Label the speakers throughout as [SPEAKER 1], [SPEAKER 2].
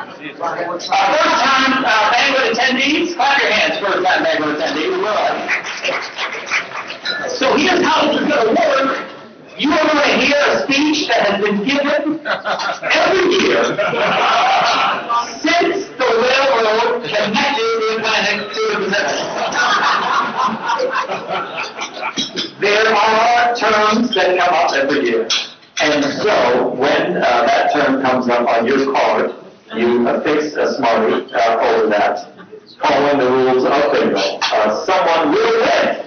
[SPEAKER 1] First-time banquet attendees, clap your hands, first-time banquet attendees. So here's how this is going to work. You are going to hear a speech that has been given every year since the railroad connected the Atlantic to the Pacific. There are terms that come up every year. And so when that term comes up on your card, you affix a Smarty over that, following the rules of bingo. Someone will win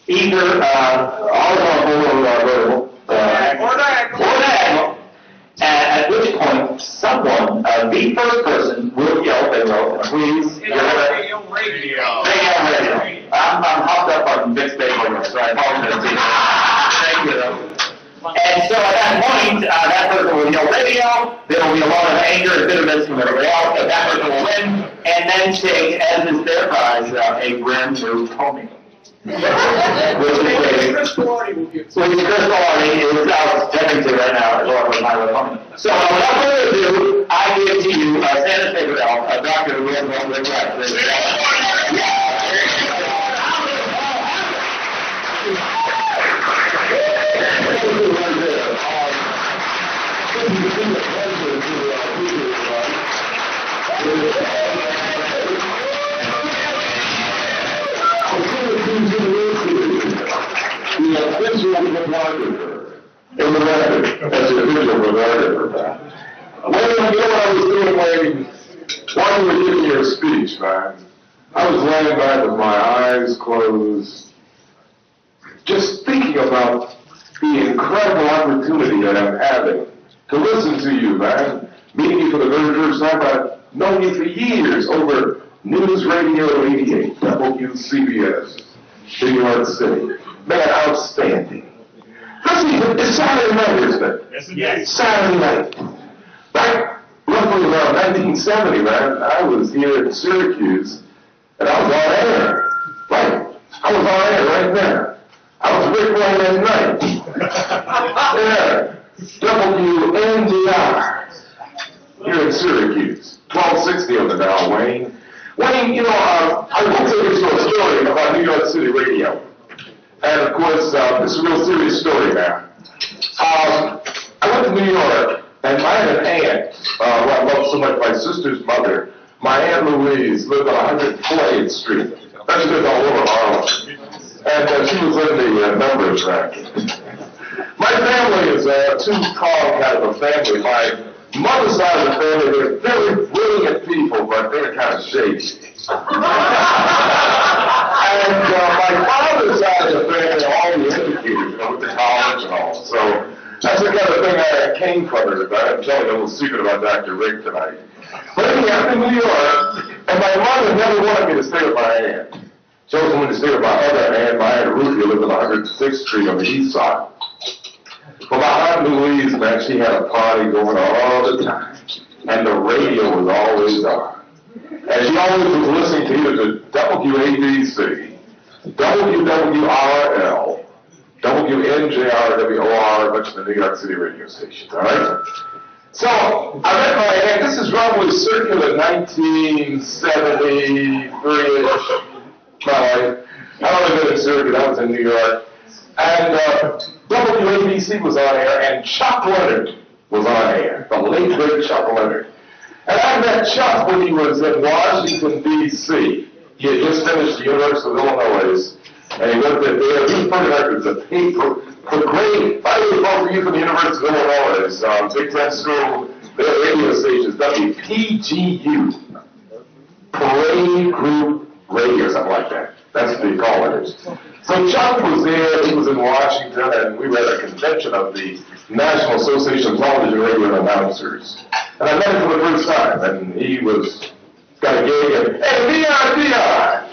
[SPEAKER 1] either horizontal or vertical, or diagonal, at which point someone, the first person, will yell bingo. Please, radio. I'm hopped up on mixed bingo, so I apologize. Thank you. And so at that point, that person will yell radio. There will be a lot of anger and bitterness from everybody else, but that person will win, and then take, as is their prize, a brand new pony. Which is Crystal Artie is out Bennington right now, along with my pony. So without further ado, I give to you Santa's favorite elf, Dr. Wright. The official photographer in the record, that's the official photographer. Well, you know what I was doing while you were giving your speech, man? I was laying back with my eyes closed, just thinking about the incredible opportunity that I'm having to listen to you, man. Meeting you for the very first time, I've known you for years over News Radio 88, WCBS, New York City. Man, outstanding. Listen, it's Saturday night, isn't it?
[SPEAKER 2] Yes.
[SPEAKER 1] Saturday night. Back roughly around 1970, man, I was here in Syracuse, and I was on air. Right. I was on air right there. I was Rick Wayne that night. Yeah. WNDR. Here in Syracuse. 1260 on the dial, Wayne. Wayne, you know, I will tell you a story about New York City radio. And of course, this is a real serious story now. I went to New York, and I had an aunt, who I loved so much, my sister's mother. My Aunt Louise lived on 100 Floyd Street. She lived all over Harlem. And she was in the numbers racket. My family is a two-pronged kind of a family. My mother's side of the family, they're very brilliant people, but they're kind of shady. And my father's side of the family are all the educators, you know, with the college and all. So that's the kind of thing I came from it. I'm telling you a little secret about Dr. Rick tonight. But anyway, I'm in New York, and my mother never wanted me to stay with my aunt. She always wanted me to stay with my other aunt. My Aunt Ruthie lived on 106th Street on the east side. Well, my Aunt Louise, man, she had a party going all the time. And the radio was always on. And she always was listening to either the WABC, WWRL, WNJR, WOR, a bunch of the New York City radio stations, all right? So, I met my aunt. This is roughly circular 1973-ish. My life. I only lived in Syracuse, I was in New York. And WABC was on air, and Chuck Leonard was on air, the late great Chuck Leonard. And I met Chuck when he was in Washington, D.C. He had just finished the University of Illinois, and he went there. He put records of paper for grade. By the way, folks, you from the University of Illinois, Big Ten School, their radio stations, WPGU, Parade Group Radio, something like that. That's what they call it. So Chuck was there, he was in Washington, and we were at a convention of the National Association of Television, Radio, and Announcers. And I met him for the first time, and he was got a gig, and, hey, VR!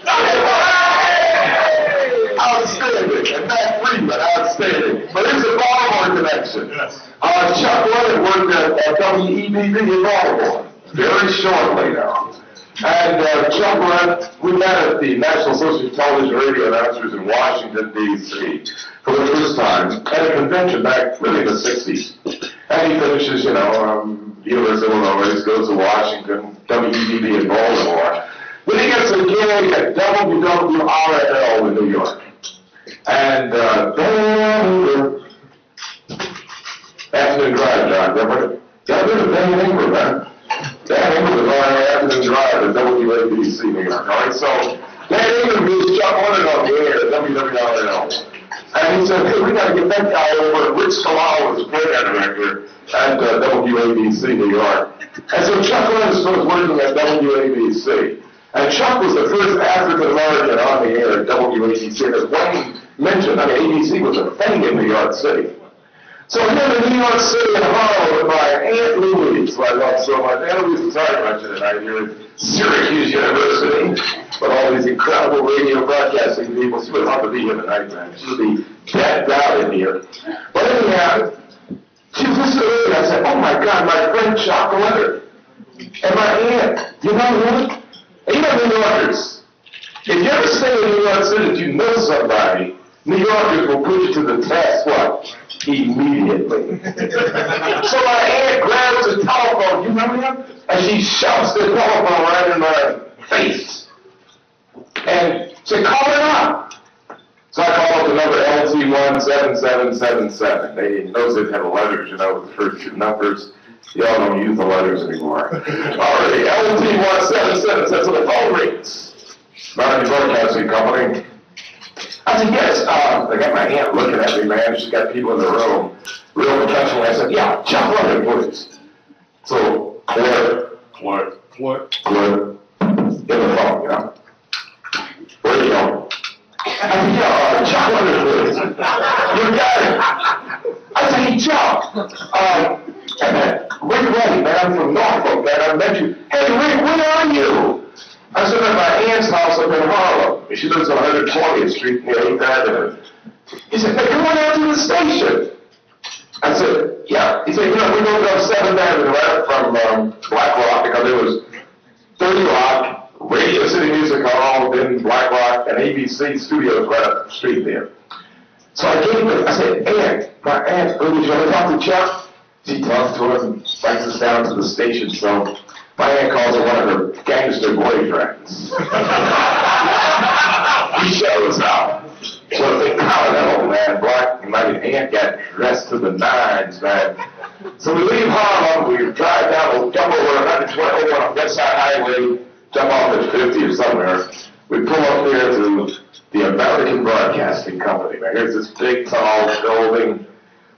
[SPEAKER 1] Outstanding, and Matt Friedman, outstanding. But it's a Baltimore connection. Yes. Chuck Leonard worked at WEBV in Baltimore, very shortly now. And Chuck Leonard, we met at the National Association of Television, Radio, and Announcers in Washington, D.C. for the first time at a convention back really in the 60s. And he finishes, you know, University of Illinois, goes to Washington, WJPZ in Baltimore. Then he gets a gig at WWRL in New York. And Afternoon Drive, John. Y'all been to Dan Ingber, man. Dan Ingber was on Afternoon Drive at WABC New York, all right? So Dan Ingber was Chuck Leonard on the air at WWRL. And he said, hey, we got to get that guy over. Rich Kalal was the program director at WABC New York. And so Chuck Leonard started working at WABC. And Chuck was the first African-American on the air at WABC. And as Wayne mentioned, I mean, ABC was a thing in New York City. So I'm in New York City in Harlem with my Aunt Louise, who I love so much. Aunt Louise is sorry about you tonight here at Syracuse University, with all these incredible radio broadcasting people. She would love to be here tonight, man. She would be decked out in here. But anyhow, she was listening to me, and I said, oh my God, my friend Chuck Leonard. And my aunt, you know what? And you know New Yorkers. If you ever stay in New York City, if you know somebody, New Yorkers will put you to the test, what? Immediately. So my aunt grabs the telephone, you remember him? And she shoves the telephone right in my face. And said, call it up. So I called up the number LT17777. Those that have letters, you know, the first two numbers. Y'all don't use the letters anymore. Alrighty, LT17777, so the phone rings. American Broadcasting Company. I said, yes. I got my aunt looking at me, man. She's got people in the room. Real professionally. I said, yeah, Chuck Leonard, please. So, what? Get the phone, you know. Where are you going? I said, yeah, Chuck Leonard, please. You got it. I said, hey, Chuck. Rick Wright, man, I'm from Norfolk, man. I met you. Hey, Rick, where are you? I was at my aunt's house up in Harlem. She lives on 120th Street near 8th Avenue. He said, hey, come on out to the station. I said, yeah. He said, you know, we moved up 7th Avenue right up from Black Rock, because there was 30 Rock, Radio City Music Hall, then Black Rock, and ABC Studios right up the street there. So I gave her, I said, my aunt, would you want to talk to Chuck? She talks to us and invites us down to the station, so my aunt calls her one of her gangster boyfriends. He shows up. So they know, man, my aunt got dressed to the nines, man. So we leave Harlem, we drive down, we'll jump over 120 on West Side Highway, jump off at 50 or somewhere. We pull up here to the American Broadcasting Company, man. Here's this big, tall building.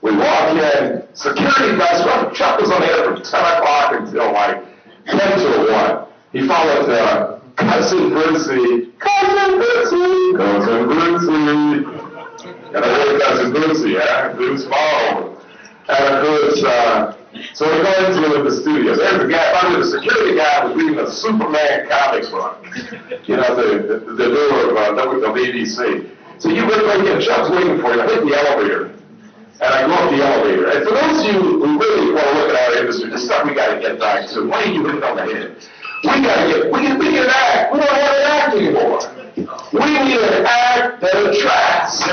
[SPEAKER 1] We walk in, security guys, Chuck was on the air from 10 o'clock until like 10 to 1. He followed Cousin Brucey. And I heard Cousin Brucey, yeah, Bruce Ball. And of course, so we go into the studio. There's the guy, by the way, the security guy was reading a Superman comic book. You know, the door of ABC. So you look like Chuck's waiting for you. I hit the elevator. And I go up the elevator. And for those of you who really want to look at our industry, this stuff we got to get back to. Why are you hitting on the head? We can act. We don't want to act anymore. We need an act that attracts.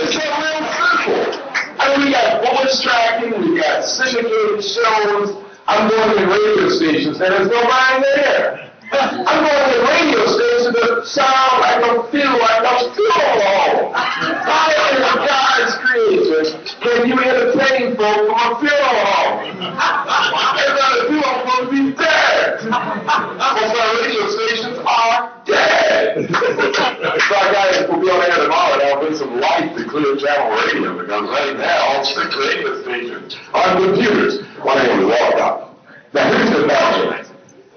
[SPEAKER 1] It's so real simple. I mean, we got voice tracking, we got syndicated shows. I'm going to radio stations, and there's nobody there. I'm going to radio stations that sound like a funeral home. How in God's creation can you entertain folks from a funeral home? Everybody funeral home will be dead. Most of our radio stations are dead. So I got to be on air tomorrow and I'll bring some light to Clear Channel Radio, because right now all 6 radio stations are on computers. One day we walk up. Now here's the analogy.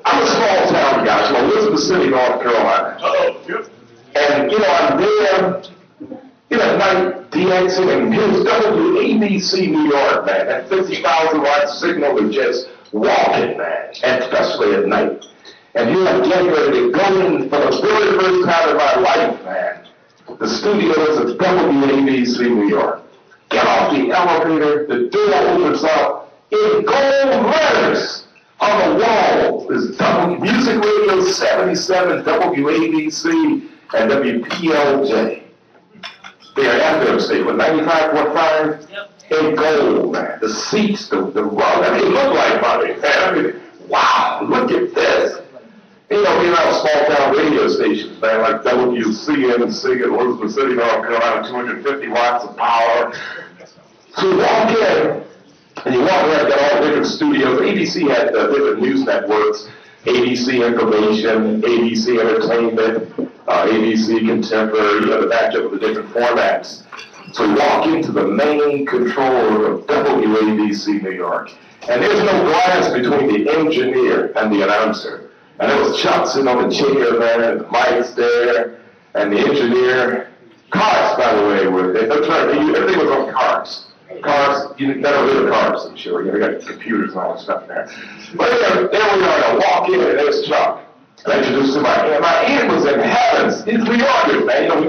[SPEAKER 1] I'm a small town guy from Elizabeth City, North Carolina. And, you know, I'm there, you know, at night, DXing, and here's WABC New York, man. That 50,000 watt signal is just walking, man, and especially at night. And here I'm getting ready to go in for the very first time in my life, man. The studios of WABC New York. Get off the elevator, the door opens up, in gold letters. On the wall is Music Radio 77, WABC, and WPLJ. There at the state with 95.5 in gold, man. The seats, the rug, I mean, it looked like money, man. I mean, wow, look at this. You know, we have small town radio stations, man, like WCNC in Elizabeth City, North Carolina, 250 watts of power. So you walk in, and you walk around, got all different studios. ABC had different news networks, ABC Information, ABC Entertainment, ABC Contemporary, you know, the matchup of the different formats. So you walk into the main controller of WABC New York, and there's no glass between the engineer and the announcer. And there was Chuck sitting on the chair, man, and the mic's there, and the engineer. Cars, by the way, everything was on cars. Cars, you never heard of cars, I'm sure. You got computers and all that stuff in there. But there we are, I walk in, and there's Chuck. And I introduced him, my aunt was in heavens. He's New Yorker, man. You know,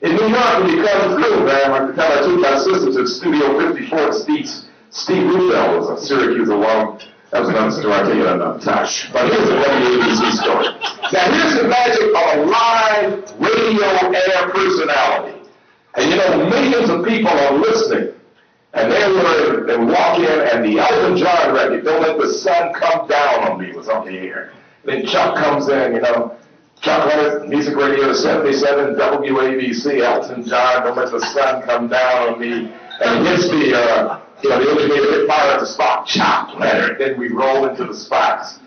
[SPEAKER 1] in New York, when you come through, man, like the time I took my sister to Studio 54, Steve Rubel was a Syracuse alum. That was another story, I'll tell you another time. But here's the WABC story. Now, here's the magic of a live radio air personality. And you know, millions of people are listening. And they walk in, and the Elton John record, Don't Let the Sun Come Down on Me, was on the air. Then Chuck comes in, you know, Chuck Leonard, Music Radio 77, WABC, Elton John, Don't Let the Sun Come Down on Me. And he hits the engineer hit fire at the spot, Chuck Leonard. Then we roll into the spots.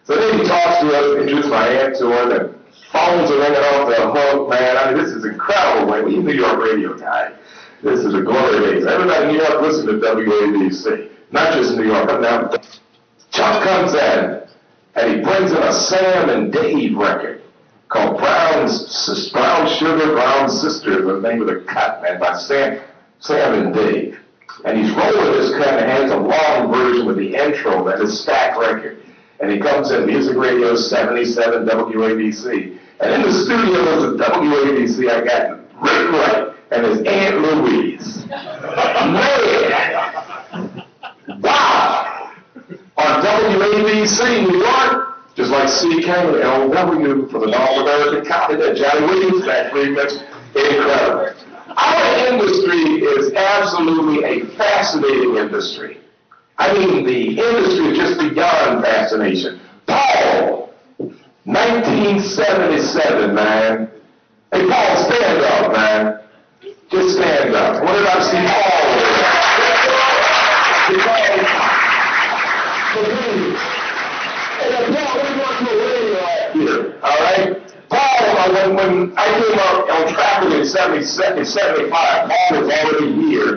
[SPEAKER 1] So then he talks to us, introduces my aunt to her, and phones are ringing off the hook, man. I mean, this is incredible, man. He's a New York radio guy. This is a glory days. Everybody in New York listen to WABC. Not just New York, but now. Chuck comes in, and he brings in a Sam and Dave record called Brown Sugar, Brown Sisters, the name of the cut, man, by Sam and Dave. And he's rolling this cut and has a long version with the intro, that is stack record. And he comes in, Music Radio 77, WABC. And in the studios of WABC, I got Rick Wright and his Aunt Louise. Man! Wow! On WABC New York, just like CKLW for the North American continent, Johnny Williams, that remix, incredible. Our industry is absolutely a fascinating industry. I mean, the industry is just beyond fascination. Paul, 1977, man. Hey, Paul, stand up, man. Just stand up. What did I see Paul with? All right? Paul, when I came up on travel in 75, Paul was already here.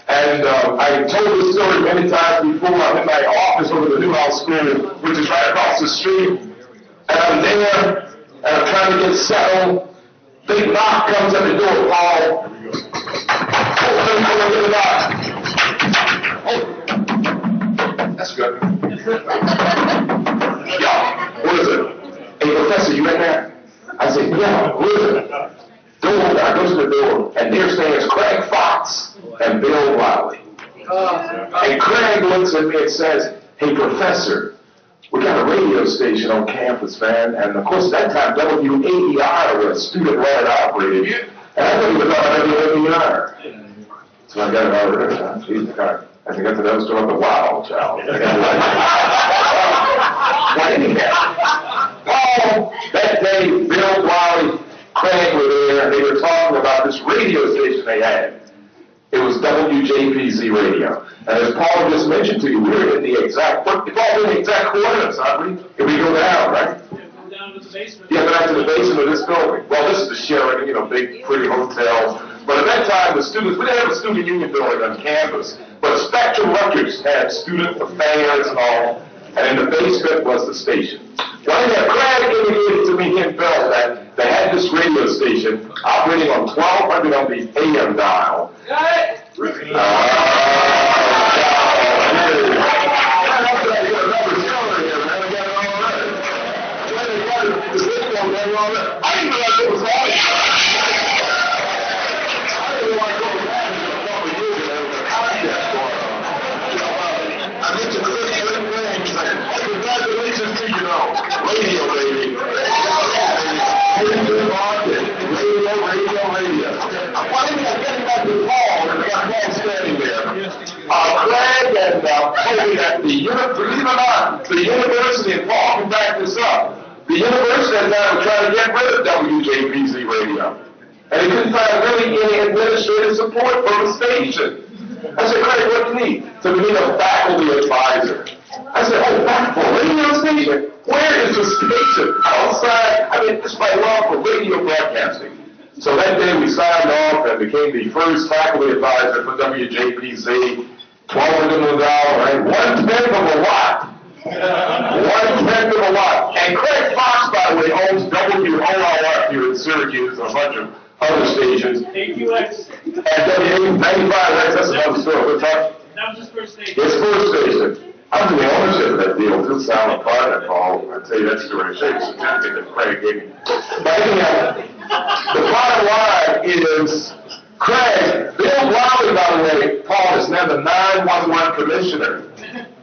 [SPEAKER 1] And I told this story many times before. I'm in my office over the Newhouse School, which is right across the street. And I'm there, and I'm trying to get settled. Big knock comes at the door, Paul. Open the knock. Oh, that's good. Yeah, what is it? Hey, Professor, you in there? I said, yeah, who is it? Door, I go to the door, and there stands Craig Fox and Bill Wiley. And Craig looks at me and says, hey, Professor, we got a radio station on campus, man, and of course at that time WAER was student-led operated, and I thought he was on WAER. So I got it all right. I think that's another story about the Wild Child. Well, anyhow, Paul, that day, Bill Wiley, Craig were there, and they were talking about this radio station they had. It was WJPZ radio. And as Paul just mentioned to you, we were in the exact, it's all in the exact coordinates, aren't we? If we go down, right?
[SPEAKER 2] Down to the basement.
[SPEAKER 1] Yeah, but to the basement of this building. Well, this is the Sheraton, you know, big, pretty hotel. But at that time, the students, we didn't have a student union building on campus, but Spectrum Records had student affairs and all, and in the basement was the station. Well, Craig indicated to me and Bill that they had this radio station operating on 1200 on the AM dial. Congratulations to you, radio, baby. Radio. Why didn't I told me that believe it or not, the university, and Paul can back this up, the university at that was trying to get rid of WJPZ radio. And they couldn't find really any administrative support for the station. I said, Craig, what do you need? So we need a faculty advisor. I said, oh, back for a radio station? Where is the station? Outside. I mean, it's my love for radio broadcasting. So that day we signed off and became the first faculty advisor for WJPZ. $1,200, right? 1/10 of a watt. 1/10 of a watt. And Craig Fox, by the way, owns WORF here in Syracuse and a bunch of other stations.
[SPEAKER 2] AQX.
[SPEAKER 1] And W95, that's another story. What's that?
[SPEAKER 2] That was his first station.
[SPEAKER 1] His first station. I'm the ownership of that deal. It's a silent partner, Paul. I'd say that's the right shape. It's a certificate that Craig gave me. But anyhow, the bottom line is, Craig, Bill Lowry, by the way, Paul, is now the 911 commissioner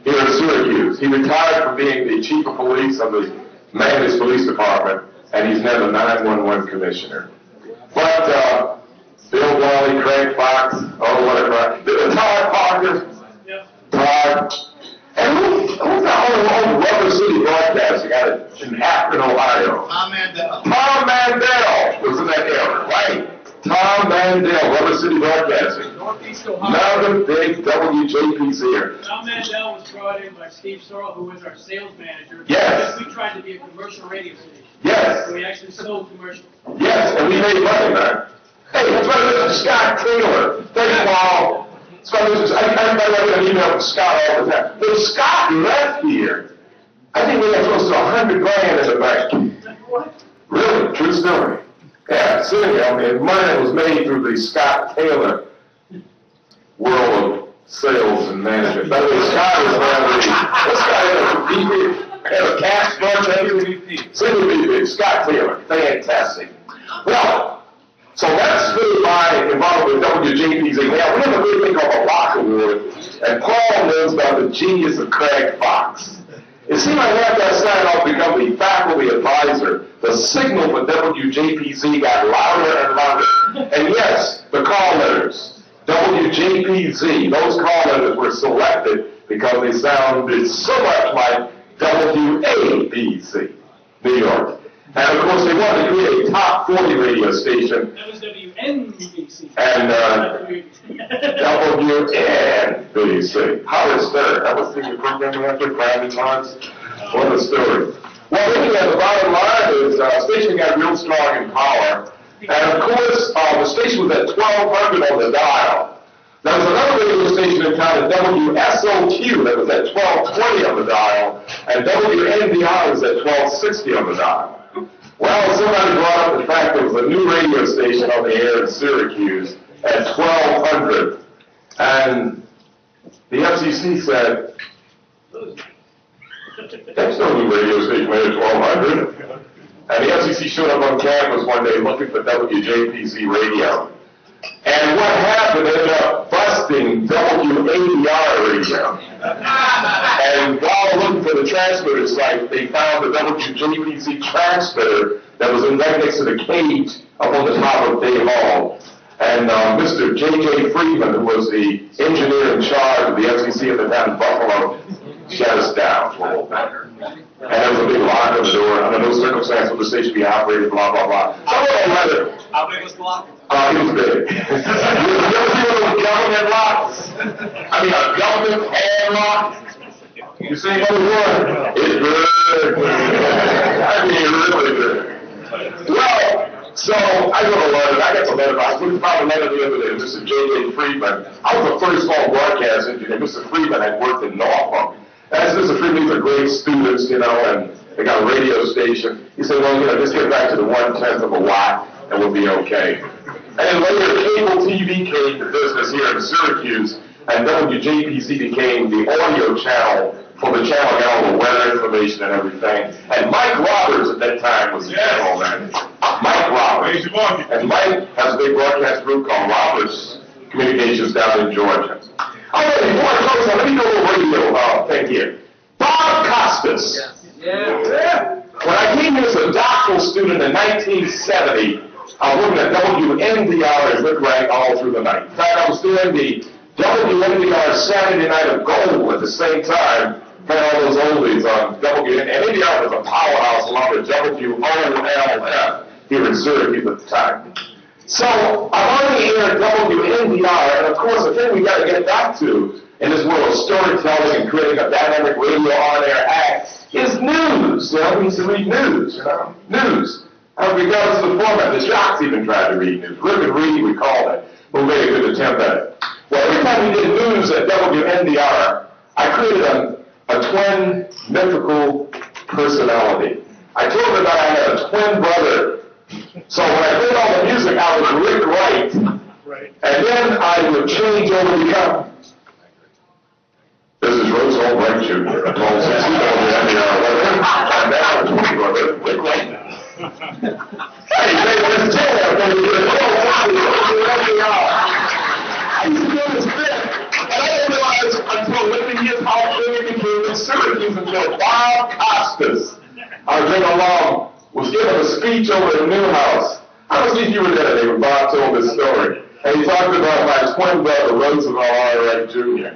[SPEAKER 1] here in Syracuse. He retired from being the chief of police of the Mangus Police Department, and he's now the 911 commissioner. But Bill Lowry, Craig Fox, oh, whatever. Todd Parker.
[SPEAKER 2] Yep.
[SPEAKER 1] Todd. And who's that old Rubber City Broadcasting out in Akron, Ohio?
[SPEAKER 3] Tom Mandel.
[SPEAKER 1] Tom Mandel was in that era, right? Tom Mandel, Rubber City Broadcasting.
[SPEAKER 2] Northeast Ohio.
[SPEAKER 1] Another big WJPZ here.
[SPEAKER 2] Tom Mandel was brought in by Steve Sorrell, who was our sales manager.
[SPEAKER 1] Yes.
[SPEAKER 2] Because we tried to be a commercial radio station.
[SPEAKER 1] Yes.
[SPEAKER 2] So we actually sold commercials.
[SPEAKER 1] Yes, and we made money, man. Hey, that's why this is Scott Taylor. Thank you, Paul. So I get an email from Scott all the time. When Scott left here, I think we had close to $100 grand in the bank.
[SPEAKER 2] What?
[SPEAKER 1] Really, true story. Yeah, sitting here, I mean, money was made through the Scott Taylor world of sales and management. By the way, Scott was around this guy had a cast bunch, Single VP, Scott Taylor, fantastic. Well, so that's really my involvement with WJPZ. Now, we have a big thing called the Lock Award, and Paul knows about the genius of Craig Fox. It seemed like after I signed off to become the faculty advisor, the signal for WJPZ got louder and louder. And yes, the call letters, WJPZ, those call letters were selected because they sounded so much like WABC, New York. And of course, they wanted to create a top 40 radio station.
[SPEAKER 2] That was WNBC.
[SPEAKER 1] And WNBC. Howard Stern, that was the programming after Brandon Lawrence. What a story. Well, anyway, the bottom line is the station got real strong in power. And of course, the station was at 1200 on the dial. There was another radio station in town at WSOQ that was at 1220 on the dial, and WNBR was at 1260 on the dial. Well, somebody brought up the fact there was a new radio station on the air in Syracuse at 1200, and the FCC said, "That's no new radio station made at 1200." And the FCC showed up on campus one day looking for WJPZ radio. And what happened, they ended up busting WABR radio. And while looking for the transmitter site, they found the WJPZ transmitter that was right next to the cage up on the top of Day Hall. And Mr. J.J. Freeman, who was the engineer in charge of the FCC at the time in Buffalo, shut us down for a little bit. And there was a big lock on the door. Under no circumstance will the station be operated, blah, blah, blah. How
[SPEAKER 2] big was the lock?
[SPEAKER 1] It was big. You ever see one of those government locks? I mean, a government hand lock? You see another one? It's good. I mean, really good. Well, so I go to London. I got the letter. I found a letter the other day to Mr. J.J. Freeman. I was the first small broadcast engineer. Mr. Freeman had worked in Norfolk. And Mr. Freeman, these are great students, you know, and they got a radio station. He said, well, you know, just get back to the 1/10 of a watt and we'll be okay. And then later, cable TV came to business here in Syracuse, and WJPZ became the audio channel for the channel that got all the weather information and everything. And Mike Roberts at that time was the channel man. Mike Roberts. And Mike has a big broadcast group called Roberts Communications down in Georgia. All right, before I close on, let me go to a radio thing here. Bob Costas. Yeah. When I came here as a doctoral student in 1970, I was working at WNBR as Rick Wright all through the night. In fact, I was doing the WNDR Saturday Night of Gold at the same time. Had all those oldies on W, and NDR was a powerhouse along with WOLF here in Syracuse at the time. So I'm on the air at WNDR, and of course the thing we got to get back to in this world of storytelling and creating a dynamic radio on-air act is news. You know, we used to read news, you know, news. Regardless of the format, the jocks even tried to read news. Rip and read, we called it, but we made a good attempt at it. Well, every time we did news at WNDR, I created a twin mythical personality. I told them that I had a twin brother. So when I played all the music, I was Rick Wright. Right. And then I would change over to become. This is Roosevelt Wright Jr. I told 60 WNDR. And now I'm twin brother, Rick Wright. Hey, let's tell them when we did WNDR. I used to do this bit, and I didn't realize until living years how big it became in Syracuse until Bob Costas, our general law, was giving a speech over at Newhouse. I don't think you were there when Bob told this story. And he talked about my twin brother, Roosevelt Wright Jr.,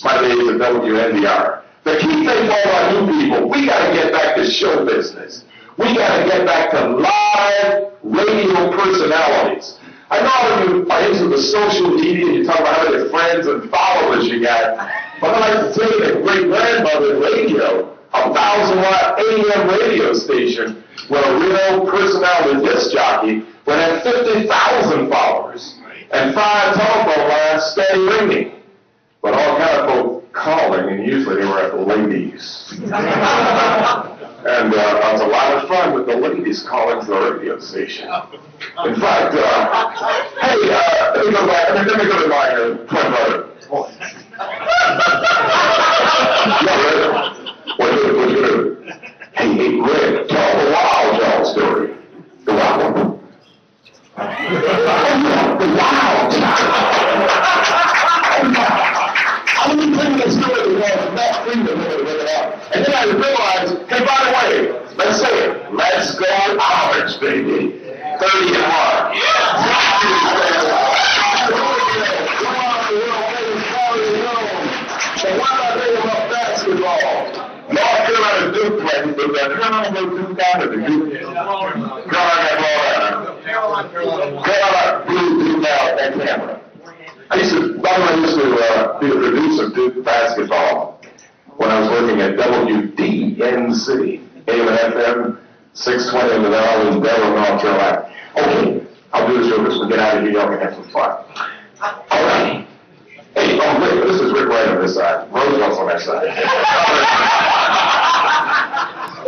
[SPEAKER 1] my days at WNDR. The key thing for all our new people, we got to get back to show business. We got to get back to live radio personalities. I know all of you are into the social media, you talk about how many friends and followers you got, but I'd like to tell you that great-grandmother radio, a 1,000-watt AM radio station, where a real personality disc jockey would have 50,000 followers and 5 telephone lines steady ringing. But all kind of folk calling, and usually they were at the ladies. And it was a lot of fun with the ladies calling to the radio station. In fact, hey, let me go back. Let me go to my twin brother. What's good? Hey, Greg, tell the Wild Child story. The Wild one. The Wild Child. I was thinking the story was not freedom when it up. And then I realized, hey, by the way, let's say it. Let's go Orange, baby. 30 and 1. So why not think about basketball? North Carolina Duke played, but that Carolina Duke out of the Duke. Carolina Duke out at camera. I used to be the producer of Duke basketball when I was working at WDNC, AM and FM, 620 in the Valley in Denver, North Carolina. Okay, I'll do this real quick. We'll get out of here, y'all can have some fun. All right. Hey, Rick, this is Rick Wright on this side. Roosevelt's on that side.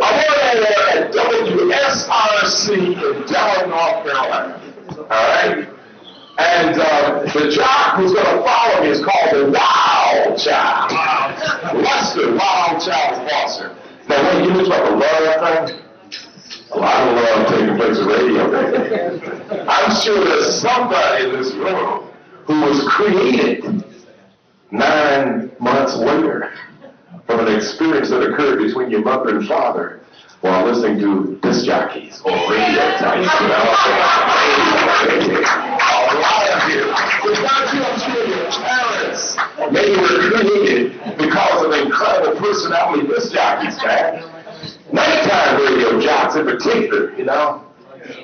[SPEAKER 1] I'm at WSRC in Delaware, North Carolina. All right? And the jock who's going to follow me is called the Wild Child. Lester Wild Child Foster. Now, when you talk about the love thing, a lot of love taking place in radio, baby. I'm sure there's somebody in this room who was created 9 months later from an experience that occurred between your mother and father while listening to disc jockeys or radio types. You know? A lot of you. It's not you, I'm sure your parents maybe were created because of incredible personality disc jockeys, man. Nighttime radio jocks in particular, you know.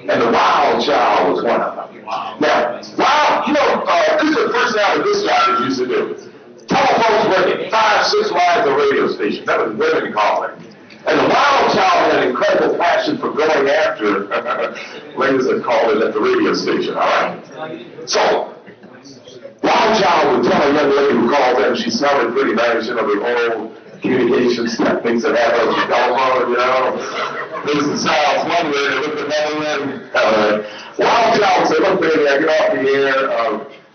[SPEAKER 1] And the Wild Child was one of them. Now, wow, you know, this is the personality disc jockeys used to do. Telephones working 5, 6 lines of radio stations. That was women calling. And the Wild Child had an incredible passion for going after ladies that called it at the radio station, all right? So, Wild Child would tell a young lady who called in, she sounded pretty nice, you know, the old communications techniques that have on the telephone, you know. This is sounds one way, they look at another way. Wild Child would say, look, baby, I get off the air.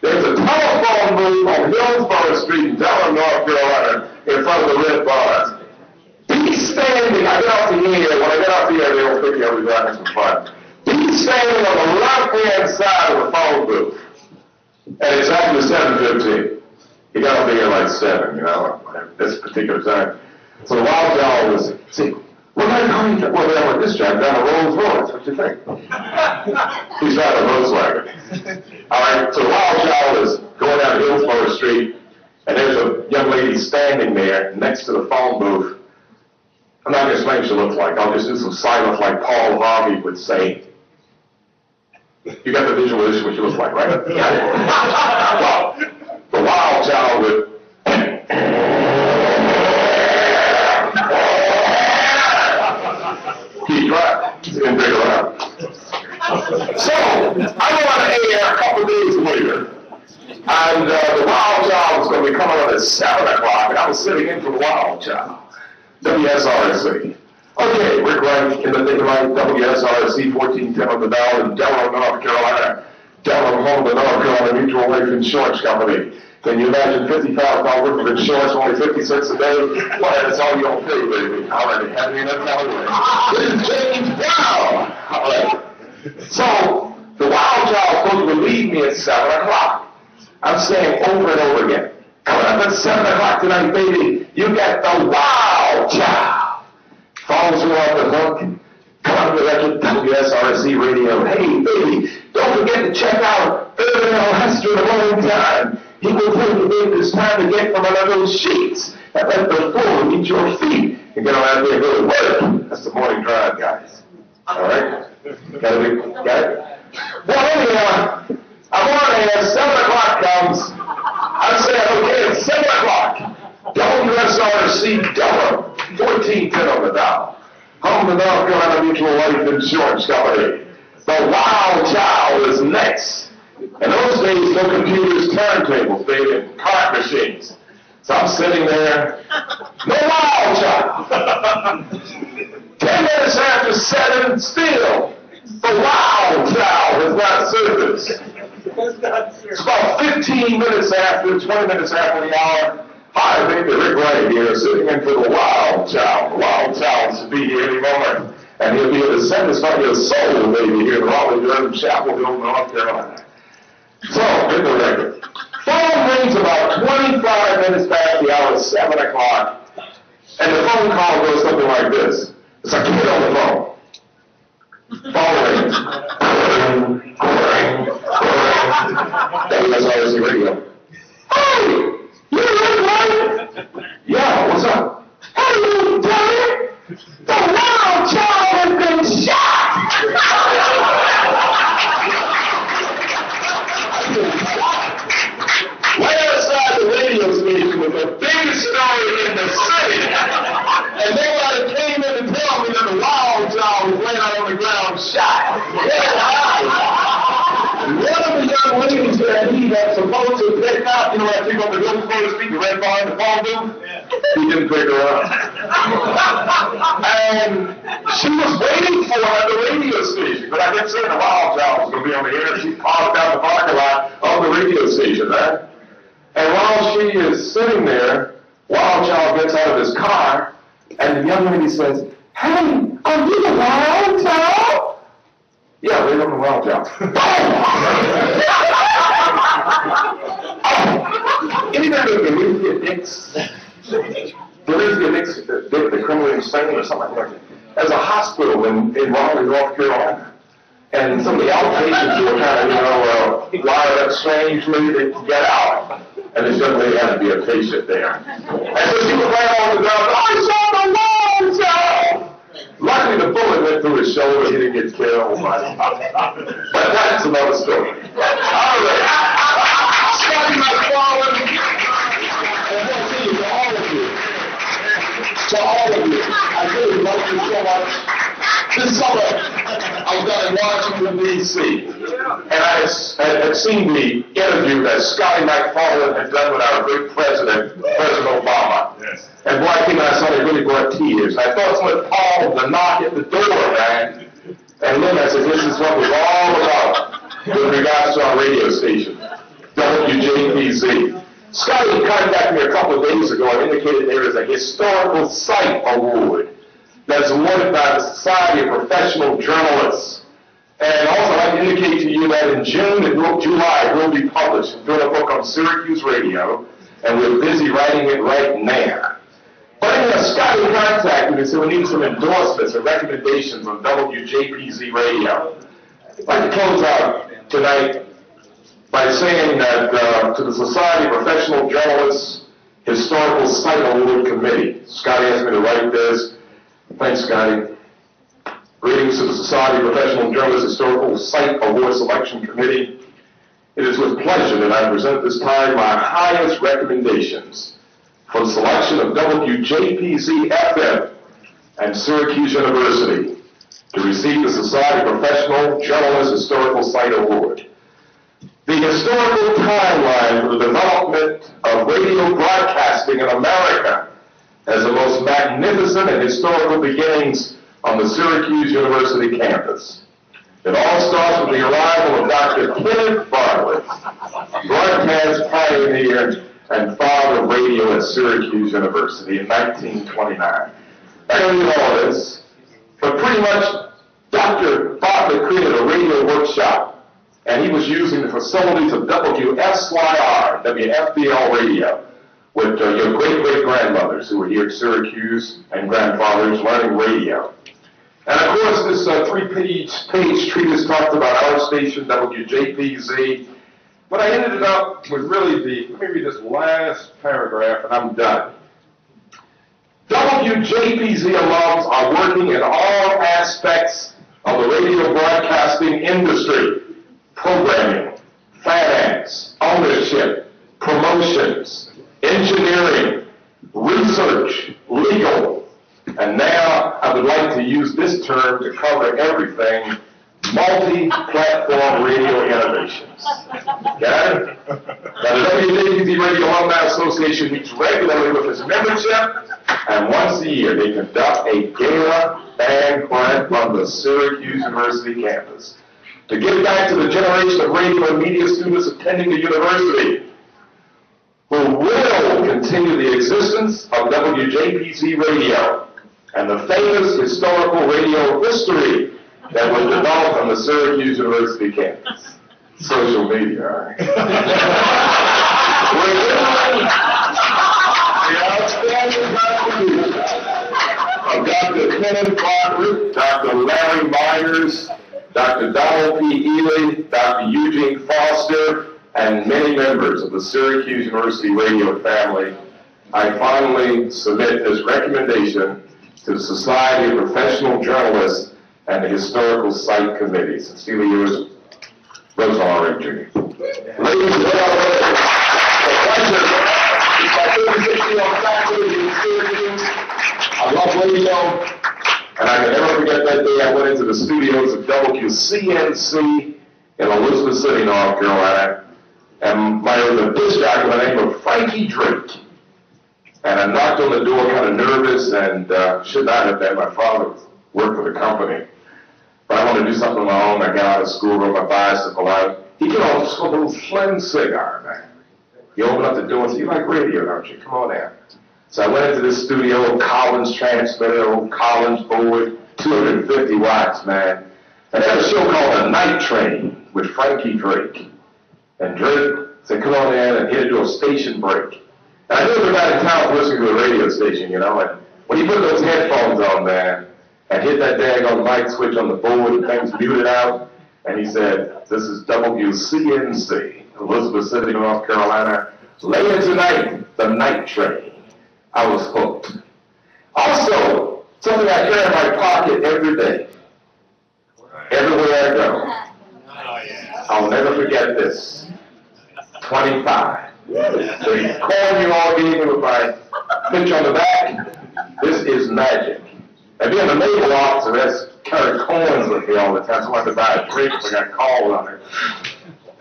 [SPEAKER 1] There's a telephone booth on Hillsborough Street in Delaware, North Carolina, in front of the Red Bars. Be standing, I get off the air, when I get off the air, they don't pick me up, we're having some fun. Be standing on the left-hand side of the phone booth. And it's after 7:15. He got off the air like 7, you know, at this particular time. So the Wild Child was, see, well, they were this job down a Rolls Royce. What you think? He's driving a Volkswagen. All right, so the Wild Child is going down Hillsborough Street, and there's a young lady standing there next to the phone booth. I'm not going to explain what she looks like. I'll just do some silence like Paul Harvey would say. You got the visualization of what she looks like, right? Well, the wild child would keep trying. He didn't pick her up. So, I went on air a couple days later, and the wild child was going to be coming on at 7 o'clock, and I was sitting in for the wild child. WSRC. Okay, Rick Wright in the thing like WSRC 1410 on the dial in Delaware, North Carolina. Delaware, home of the North Carolina Mutual Life Insurance Company. Can you imagine $50,000 worth of insurance, only 50 cents a day? Well, that's all you don't pay, baby. All right, have you enough now? This is James Brown. All right. So, the wild child was supposed to relieve me at 7 o'clock. I'm saying over and over again, coming up at 7 o'clock tonight, baby, you got the wild child. Follows you off the hook. Come on to that WSRC radio. Hey, baby, don't forget to check out Irvin Hester the morning time. He will tell you, baby, it's time to get from under those sheets and let the floor meet your feet and get around there and go to work. That's the morning drive, guys. All right? Got it? Well, anyhow, I'm on air, 7 o'clock comes. I said, okay, it's 7 o'clock. WSRC Delaware, 1410 on the dial. Home of the North Carolina Mutual Life Insurance Company. The wild child is next. In those days, no computers, turntables, baby, and card machines. So I'm sitting there, no wild child. 10 minutes after 7, still, the wild child has not surfaced. It's about 15 minutes after, 20 minutes after the hour. Hi, baby, Rick Wright here, sitting in for the wild child. The wild child should be here any moment. And he'll be here to satisfy your soul, baby, here in Raleigh-Durham, Chapelville, North Carolina. So, get the record. Phone rings about 25 minutes past the hour, 7 o'clock. And the phone call goes something like this. It's a kid on the phone. Phone rings. WSRC radio. Hey! You Rick Wright? Yeah, what's up? Hey, you dummy! The wild child has been shot! Right outside the radio station was the biggest story in the city. And nobody came in to tell me that the wild child was laying out on the ground shot. One of the young ladies that he was supposed to pick up, you know, I think on the hill, so to speak, the red bar in the phone booth, he didn't pick her up. And she was waiting for her at the radio station, but I kept saying the wild child was going to be on the air. She parked out the parking lot of the radio station, right? And while she is sitting there, wild child gets out of his car, and the young lady says, "Hey, are you the wild child?" Yeah, they don't know wild child. Anytime there's a Valencia Dix, the criminally insane or something like that, there's a hospital in Raleigh, North Carolina. And some of the outpatients who were kind of, wired up strangely, they get out. And this young lady had to be a patient there. And so she was laying on the ground, I saw the wild child! Luckily, the bullet went through his shoulder. He didn't get killed. But that's another story. All right. Scotty McFarland. And I tell you, to all of you, I really love you so much. This summer, I was down in Washington, D.C., and I had seen the interview that Scotty McFarland had done with our great president, President Obama. Yes. And boy, I came and I saw it really brought tears. I thought someone called the knock at the door, man. And then I said, this is what we're all about with regards to our radio station, WJPZ. Scotty contacted me a couple of days ago and indicated there is a historical site award that's awarded by the Society of Professional Journalists. And also I'd like to indicate to you that in June and July it will be published. I'm doing a book on Syracuse radio, and we're busy writing it right now. But anyway, Scotty contacted me and said we need some endorsements and recommendations on WJPZ radio. I'd like to close out tonight by saying that to the Society of Professional Journalists, Historical Site Award Committee. Scotty asked me to write this. Thanks, Scotty. Greetings to the Society of Professional Journalists Historical Site Award Selection Committee. It is with pleasure that I present this time my highest recommendations for the selection of WJPZ FM and Syracuse University to receive the Society of Professional Journalists Historical Site Award. The historical timeline for the development of radio broadcasting in America has the most magnificent and historical beginnings on the Syracuse University campus. It all starts with the arrival of Dr. Kenneth Bartlett, broadcast pioneer and father of radio at Syracuse University in 1929. I don't know all this, but pretty much Dr. Bartlett created a radio workshop, and he was using the facilities of WSYR, WFDL radio, with your great-great-grandmothers who were here at Syracuse and grandfathers learning radio. And of course, this three-page treatise talked about our station, WJPZ, but I ended up with really let me read this last paragraph and I'm done. WJPZ alums are working in all aspects of the radio broadcasting industry: programming, finance, ownership, promotions, engineering, research, legal, and now I would like to use this term to cover everything: multi-platform radio innovations. Got it? Now, the WJPZ Radio Alumni Association meets regularly with its membership, and once a year they conduct a gala banquet on the Syracuse University campus to give back to the generation of radio and media students attending the university who will continue the existence of WJPZ Radio and the famous historical radio history that was developed on the Syracuse University campus. Social media, all right? The outstanding contribution of Dr. Kenneth Bartlett, Dr. Larry Myers, Dr. Donald P. Ely, Dr. Eugene Foster, and many members of the Syracuse University radio family, I finally submit this recommendation to the Society of Professional Journalists and the Historical Site Committee. Sincerely yours, Wright, Jr. Ladies and gentlemen, it's a pleasure. It's my 36-year-old faculty in Syracuse. I love radio, and I can never forget that day I went into the studios of WCNC in Elizabeth City, North Carolina, and there was a disc jockey by the name of Frankie Drake. And I knocked on the door kind of nervous and should not have been. My father worked for the company. But I wanted to do something on my own. I got out of school, rode my bicycle out. He put on a little slim cigar, man. He opened up the door and said, "You like radio, don't you? Come on in." So I went into this studio, Collins transmitter, old Collins board, 250 watts, man. And they had a show called The Night Train with Frankie Drake. And Drake said, "Come on in," and he had to do a station break. And I knew everybody in town was listening to a radio station, you know, and when he put those headphones on, man, and hit that daggone light switch on the board and things muted out, and he said, "This is WCNC, Elizabeth City, North Carolina. Later tonight, The Night Train." I was hooked. Also, something I carry in my pocket every day, everywhere I go. I'll never forget this. 25. The coin you all gave me with my picture on the back, this is magic. And being a naval officer, that's carry coins with me all the time. So I have to buy a drink if I got called on it.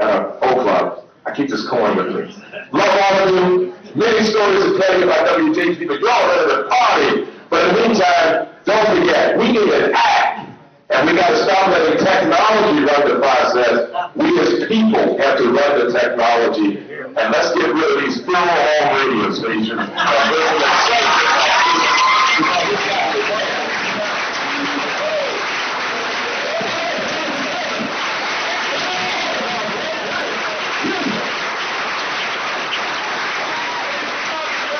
[SPEAKER 1] Oak Club. I keep this coin with me. Love all of you. Many stories to tell you about WJPZ, but you're all ready to party. But in the meantime, don't forget, we need an act. And we got to stop letting technology run the process. We as people have to run the technology. And let's get rid of these funeral home radio stations.